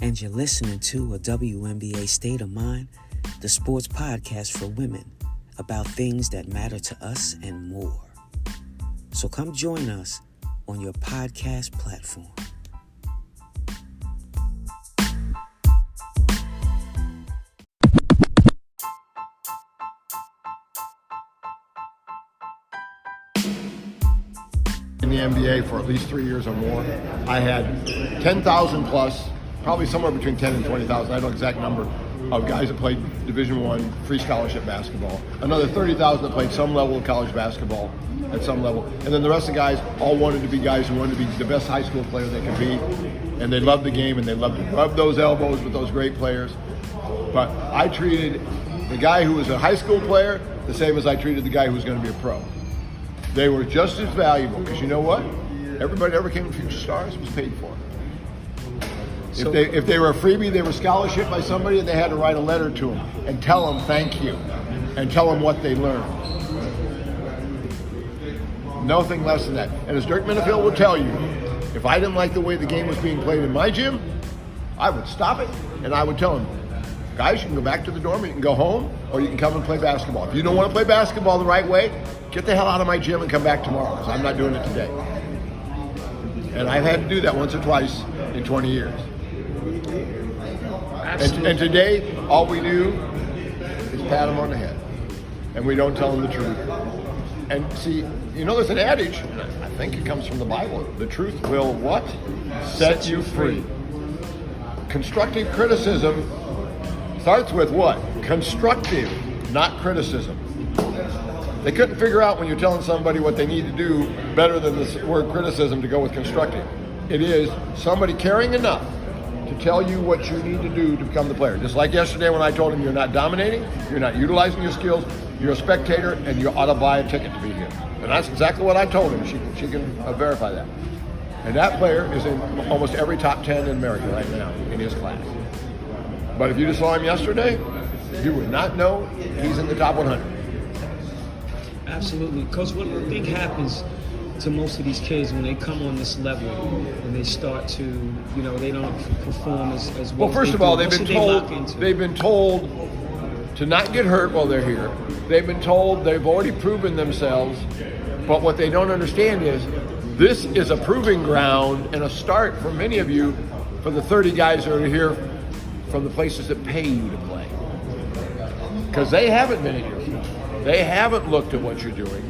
and you're listening to a WNBA State of Mind, the sports podcast for women about things that matter to us and more. So come join us on your podcast platform. In the NBA for at least 3 years or more, I had 10,000 plus, probably somewhere between 10 and 20,000, I don't know the exact number, of guys that played Division I free scholarship basketball. Another 30,000 that played some level of college basketball at some level. And then the rest of the guys all wanted to be guys who wanted to be the best high school player they could be. And they loved the game and they loved to rub those elbows with those great players. But I treated the guy who was a high school player the same as I treated the guy who was going to be a pro. They were just as valuable, because you know what? Everybody that ever came to Future Stars was paid for. If they were a freebie, they were scholarship by somebody, and they had to write a letter to them and tell them thank you and tell them what they learned. Nothing less than that. And as Dirk Minifield will tell you, if I didn't like the way the game was being played in my gym, I would stop it and I would tell him, guys, you can go back to the dorm, you can go home, or you can come and play basketball. If you don't want to play basketball the right way, get the hell out of my gym and come back tomorrow, because I'm not doing it today. And I've had to do that once or twice in 20 years. And today, all we do is pat them on the head. And we don't tell them the truth. And see, you know, there's an adage, and I think it comes from the Bible. The truth will what? Set you free. Constructive criticism starts with what? Constructive, not criticism. They couldn't figure out when you're telling somebody what they need to do better than the word criticism to go with constructive. It is somebody caring enough to tell you what you need to do to become the player. Just like yesterday when I told him you're not dominating, you're not utilizing your skills, you're a spectator, and you ought to buy a ticket to be here. And that's exactly what I told him. She can verify that. And that player is in almost every top 10 in America right now in his class. But if you just saw him yesterday, you would not know he's in the top 100. Absolutely. Coach, what do you think happens to most of these kids when they come on this level and they start to, you know, they don't perform as well? Well, first of all, they've been told to not get hurt while they're here. They've been told they've already proven themselves. But what they don't understand is this is a proving ground and a start for many of you for the 30 guys that are here from the places that pay you to play. Because they haven't been at your feet. They haven't looked at what you're doing,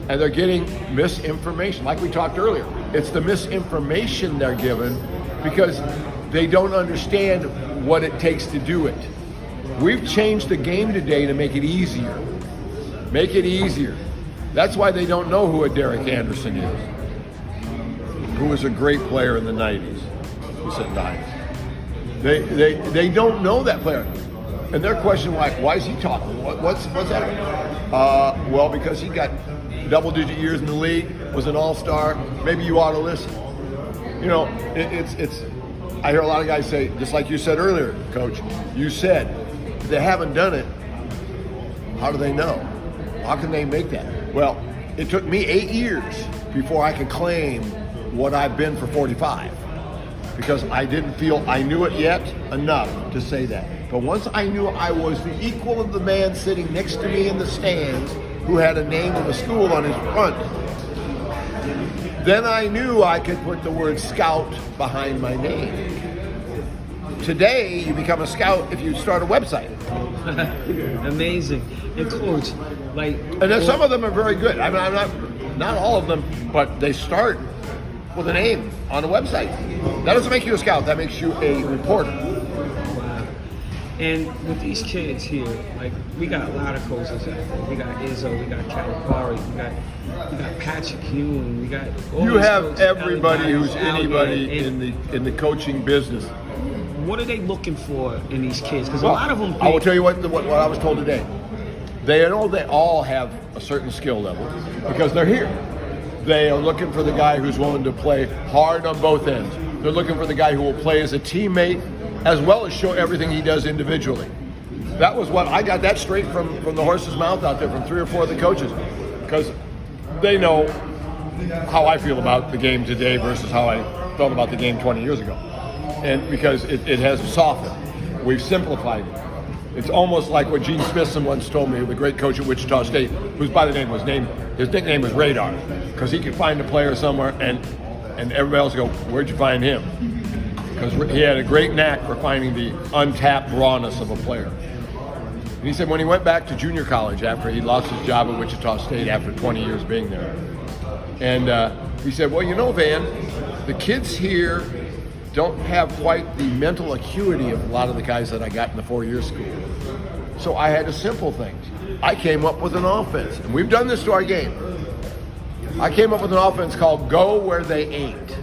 and they're getting misinformation. Like we talked earlier, it's the misinformation they're given because they don't understand what it takes to do it. We've changed the game today to make it easier. Make it easier. That's why they don't know who a Derek Anderson is, who was a great player in the 90s. He said 90s. They don't know that player. And their question, like, why is he talking? What's that? Well, because he got double-digit years in the league, was an all-star. Maybe you ought to listen. You know, it's. I hear a lot of guys say, just like you said earlier, Coach. You said if they haven't done it, how do they know? How can they make that? Well, it took me 8 years before I could claim what I've been for 45. Because I didn't feel I knew it yet enough to say that. But once I knew I was the equal of the man sitting next to me in the stands who had a name of a school on his front, then I knew I could put the word scout behind my name. Today, you become a scout if you start a website. Amazing. And Coach, like... And then some of them are very good. I mean, I'm not all of them, but they start with a name on a website. That doesn't make you a scout. That makes you a reporter. Wow. And with these kids here, like, we got a lot of coaches out there. We got Izzo, we got Calipari, we got Patrick Ewing, we got all you these have coaches, everybody who's out anybody there. in the coaching business. What are they looking for in these kids? Because a lot of them. I will tell you what I was told today. They know they all have a certain skill level because they're here. They are looking for the guy who's willing to play hard on both ends. They're looking for the guy who will play as a teammate as well as show everything he does individually. That was what I got that straight from the horse's mouth out there from 3 or 4 of the coaches, because they know how I feel about the game today versus how I felt about the game 20 years ago. and because it has softened. We've simplified it. It's almost like what Gene Smithson once told me, the great coach at Wichita State, who's by the name his nickname was Radar, because he could find a player somewhere and everybody else would go, where'd you find him? Because he had a great knack for finding the untapped rawness of a player. And he said when he went back to junior college after he lost his job at Wichita State after 20 years being there, and he said, well, you know, Van, the kids here don't have quite the mental acuity of a lot of the guys that I got in the 4-year school. So I had to simple things. I came up with an offense, and we've done this to our game. I came up with an offense called Go Where They Ain't.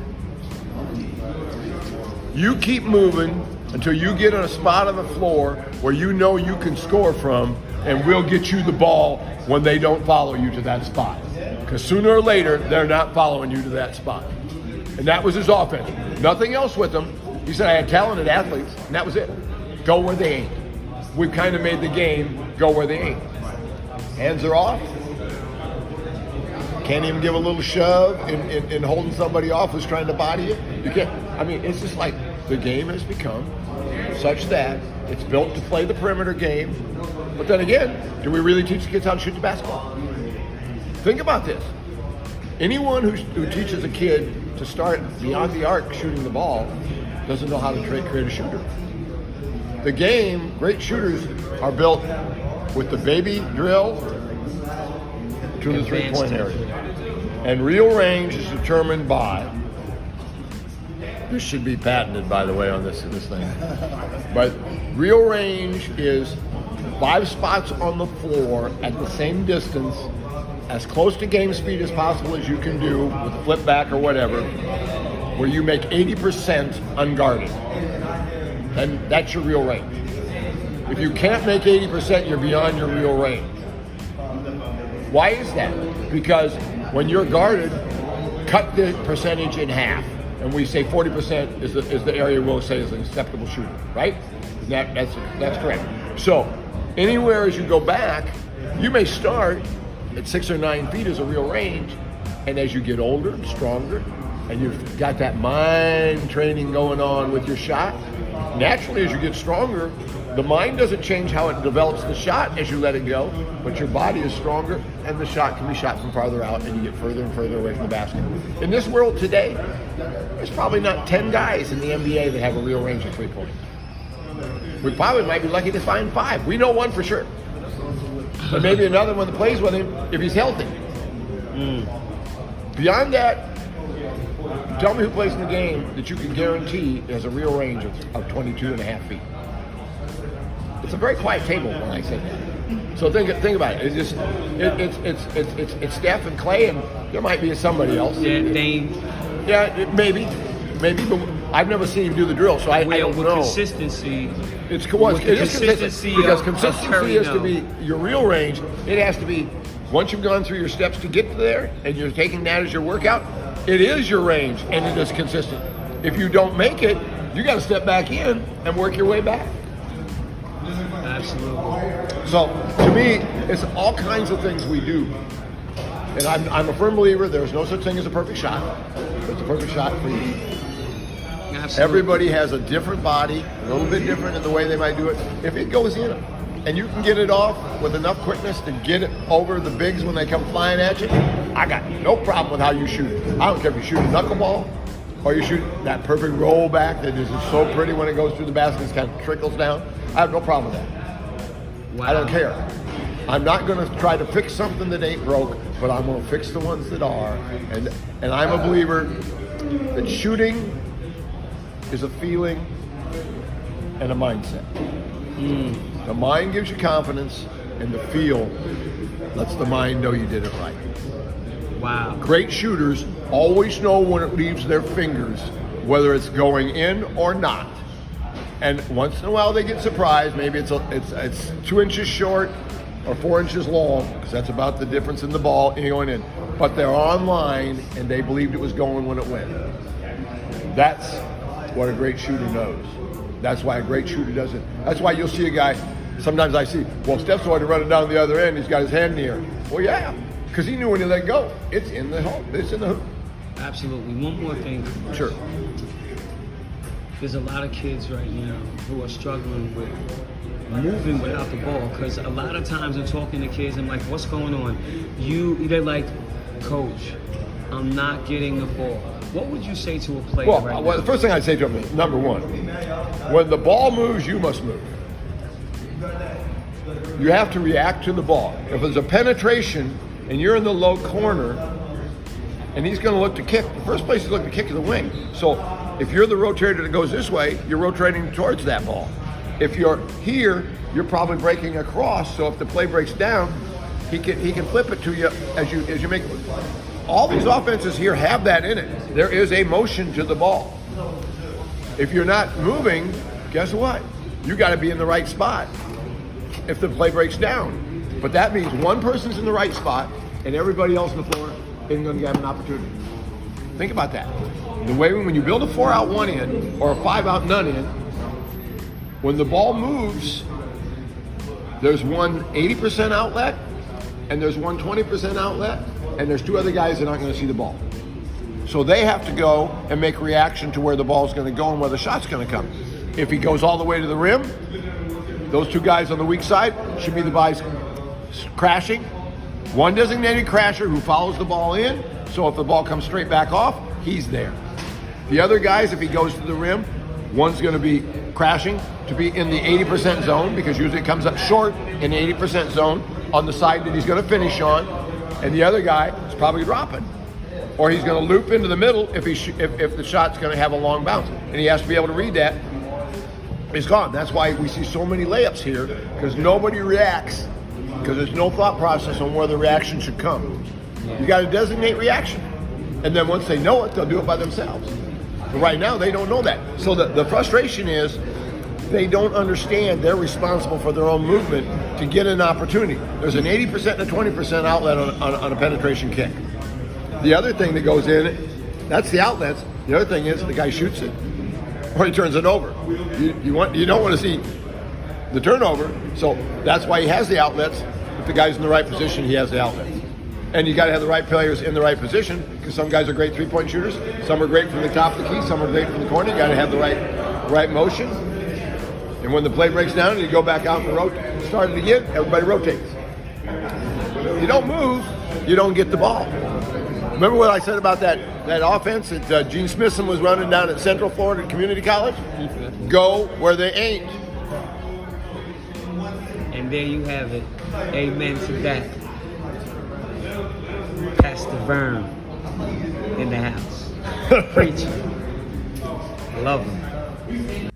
You keep moving until you get on a spot on the floor where you know you can score from, and we'll get you the ball when they don't follow you to that spot. Because sooner or later, they're not following you to that spot. And that was his offense. Nothing else with them. He said, I had talented athletes, and that was it. Go where they ain't. We've kind of made the game go where they ain't. Hands are off. Can't even give a little shove in holding somebody off who's trying to body you. You can't. I mean, it's just like the game has become such that it's built to play the perimeter game. But then again, do we really teach the kids how to shoot the basketball? Think about this. Anyone who teaches a kid to start beyond the arc shooting the ball doesn't know how to create a shooter. The game, great shooters are built with the baby drill to the three-point area. And real range is determined by, this should be patented, by the way, on this thing. But real range is 5 spots on the floor at the same distance, as close to game speed as possible as you can do with a flip back or whatever, where you make 80% unguarded. And that's your real range. If you can't make 80%, you're beyond your real range. Why is that? Because when you're guarded, cut the percentage in half. And we say 40% is the area we'll say is an acceptable shooter, right? That's correct. So anywhere as you go back, you may start at 6 or 9 feet is a real range, and as you get older and stronger, and you've got that mind training going on with your shot, naturally as you get stronger, the mind doesn't change how it develops the shot as you let it go, but your body is stronger, and the shot can be shot from farther out, and you get further and further away from the basket. In this world today, there's probably not 10 guys in the NBA that have a real range of three-point. We probably might be lucky to find 5. We know one for sure. But maybe another one that plays with him if he's healthy. Beyond that, tell me who plays in the game that you can guarantee has a real range of 22.5 feet. It's a very quiet table when I say that. So think about it. It's Steph and Clay, and there might be somebody else. Yeah, Dame. Yeah, maybe, but I've never seen him do the drill, so I don't know. Consistency. It is consistency because consistency has to be your real range. It has to be once you've gone through your steps to get there, and you're taking that as your workout. It is your range, and it is consistent. If you don't make it, you got to step back in and work your way back. Absolutely. So to me, it's all kinds of things we do. And I'm a firm believer there's no such thing as a perfect shot. It's a perfect shot for you. Absolutely. Everybody has a different body, a little bit different in the way they might do it. If it goes in and you can get it off with enough quickness to get it over the bigs when they come flying at you, I got no problem with how you shoot it. I don't care if you shoot a knuckleball or you shoot that perfect roll back that is so pretty when it goes through the basket and kind of trickles down. I have no problem with that. Wow. I don't care. I'm not going to try to fix something that ain't broke, but I'm going to fix the ones that are. And I'm a believer that shooting is a feeling and a mindset. The mind gives you confidence, and the feel lets the mind know you did it right. Wow. Great shooters always know when it leaves their fingers, whether it's going in or not. And once in a while they get surprised. Maybe it's 2 inches short or 4 inches long, because that's about the difference in the ball going in. But they're online, and they believed it was going when it went. That's what a great shooter knows. That's why a great shooter doesn't. That's why you'll see a guy, sometimes I see, well, Steph's already running down the other end, he's got his hand in the air. Well, yeah, because he knew when he let go, it's in the hoop. It's in the hoop. Absolutely. One more thing. Sure. there's a lot of kids right now who are struggling with moving without the ball, because a lot of times I'm talking to kids, I'm like, what's going on? They're like, coach, I'm not getting the ball. What would you say to a player right now? The first thing I'd say to him is, number one, when the ball moves, you must move. You have to react to the ball. If there's a penetration and you're in the low corner and he's going to look to kick, the first place to look to kick is the wing. So if you're the rotator that goes this way, you're rotating towards that ball. If you're here, you're probably breaking across. So if the play breaks down, he can flip it to you as you make it. All these offenses here have that in it. There is a motion to the ball. If you're not moving, guess what? You got to be in the right spot if the play breaks down. But that means one person's in the right spot and everybody else on the floor isn't going to have an opportunity. Think about that. The way when you build a 4-out, 1 in, or a 5-out, none in, when the ball moves, there's one 80% outlet and there's one 20% outlet, and there's two other guys that aren't going to see the ball. So they have to go and make reaction to where the ball's going to go and where the shot's going to come. If he goes all the way to the rim, those two guys on the weak side should be the guys crashing. One designated crasher who follows the ball in, so if the ball comes straight back off, he's there. The other guys, if he goes to the rim, one's going to be crashing to be in the 80% zone, because usually it comes up short in the 80% zone on the side that he's going to finish on, and the other guy is probably dropping. Or he's going to loop into the middle if the shot's going to have a long bounce. And he has to be able to read that. He's gone. That's why we see so many layups here, because nobody reacts, because there's no thought process on where the reaction should come. You got to designate reaction. And then once they know it, they'll do it by themselves. But right now, they don't know that. So the frustration is they don't understand they're responsible for their own movement to get an opportunity. There's an 80% and a 20% outlet on a penetration kick. The other thing that goes in, that's the outlets. The other thing is the guy shoots it or he turns it over. You don't want to see the turnover, so that's why he has the outlets. If the guy's in the right position, he has the outlets. And you got to have the right players in the right position, because some guys are great three-point shooters, some are great from the top of the key, some are great from the corner. You got to have the right motion. And when the play breaks down and you go back out and start it again, everybody rotates. If you don't move, you don't get the ball. Remember what I said about that offense that Gene Smithson was running down at Central Florida Community College? Go where they ain't. And there you have it. Amen to that. Pastor Vern in the house. Preaching. Love him.